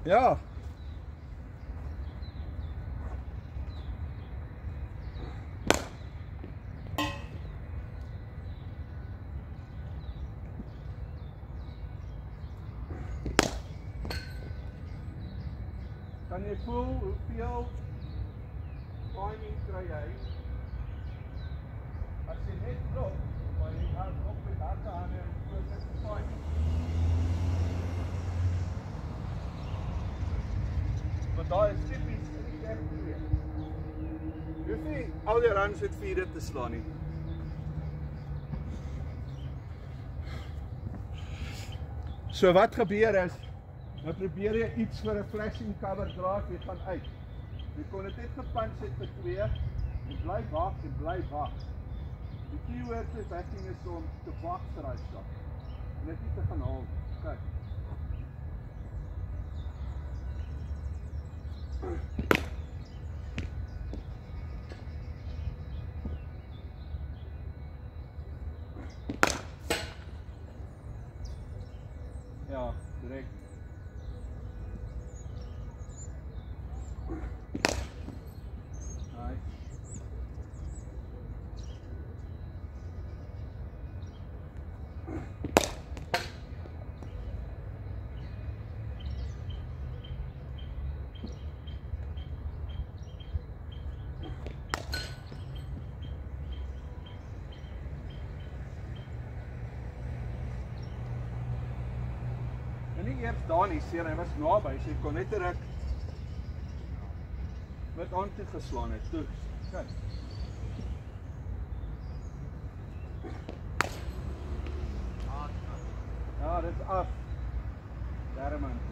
Ja. Kan jy voel hoeveel timing kry jy? As jy net drop, maar jy gaan op met harde hande en fokus op timing. Want daar is typies in die kerk twee. Jy hoef nie al die runs met 4 te slaan nie. So wat gebeur is, nou probeer jy iets vir 'n flashing cover draai, jy gaan uit. Jy kon dit net gepunch het vir 2, jy bly wag en bly wag. Die keyword vir backing is om te wag vir daai stap. Net nie te gaan haal. Kyk. Ja, direk. Nice. En nie eers daar nie, seer, hy was naby, so hy kon net 'n ruk met aan toe geslaan het. Toe, kyk. Ja, dit is af. Daar man.